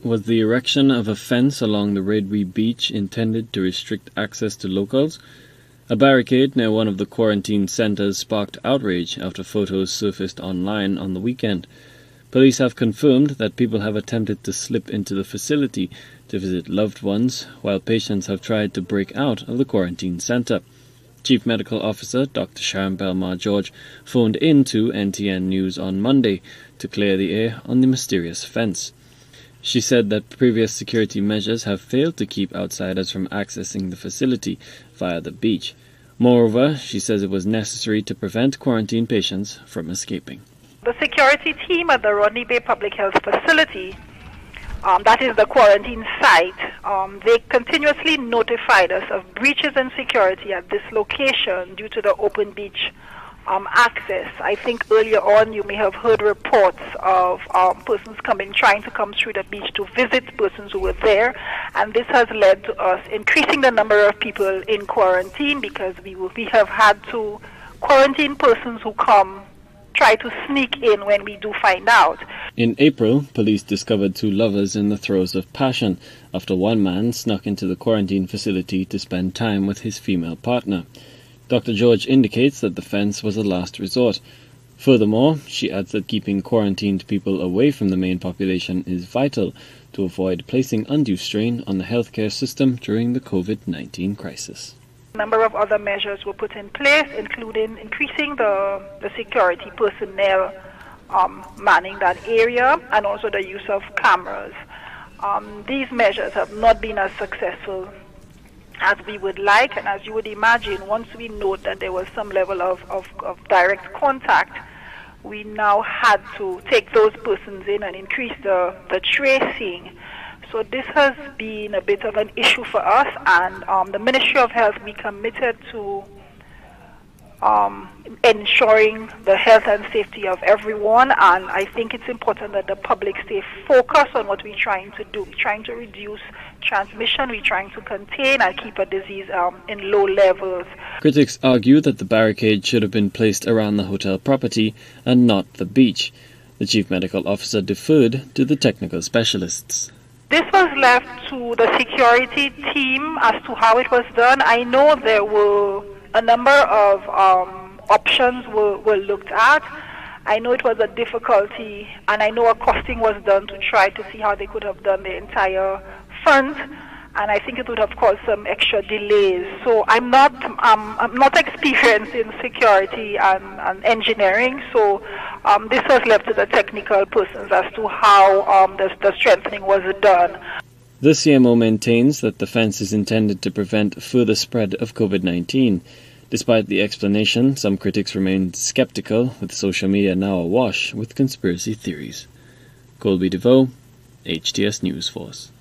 Was the erection of a fence along the Reduit beach intended to restrict access to locals? A barricade near one of the quarantine centres sparked outrage after photos surfaced online on the weekend. Police have confirmed that people have attempted to slip into the facility to visit loved ones, while patients have tried to break out of the quarantine centre. Chief Medical Officer Dr. Sharon Belmar-George phoned in to NTN News on Monday to clear the air on the mysterious fence. She said that previous security measures have failed to keep outsiders from accessing the facility via the beach. Moreover, she says it was necessary to prevent quarantine patients from escaping. The security team at the Rodney Bay Public Health Facility, that is the quarantine site, they continuously notified us of breaches in security at this location due to the open beach access. I think earlier on you may have heard reports of persons trying to come through the beach to visit persons who were there, and this has led to us increasing the number of people in quarantine because we have had to quarantine persons who try to sneak in when we do find out. In April, police discovered two lovers in the throes of passion after one man snuck into the quarantine facility to spend time with his female partner. Dr. George indicates that the fence was a last resort. Furthermore, she adds that keeping quarantined people away from the main population is vital to avoid placing undue strain on the healthcare system during the COVID-19 crisis. A number of other measures were put in place, including increasing the security personnel manning that area and also the use of cameras. These measures have not been as successful as we would like, and as you would imagine, once we note that there was some level of direct contact, we now had to take those persons in and increase the tracing. So this has been a bit of an issue for us, and the Ministry of Health, we committed to ensuring the health and safety of everyone, and I think it's important that the public stay focused on what we're trying to do. We're trying to reduce transmission, we're trying to contain and keep a disease in low levels. Critics argue that the barricade should have been placed around the hotel property and not the beach. The Chief Medical Officer deferred to the technical specialists. This was left to the security team as to how it was done. I know there were a number of options were looked at. I know it was a difficulty, and I know a costing was done to try to see how they could have done the entire front, and I think it would have caused some extra delays. So I'm not experienced in security and engineering, so this was left to the technical persons as to how the strengthening was done. The CMO maintains that the fence is intended to prevent further spread of COVID-19. Despite the explanation, some critics remain skeptical, with social media now awash with conspiracy theories. Colby DeVoe, HTS News Force.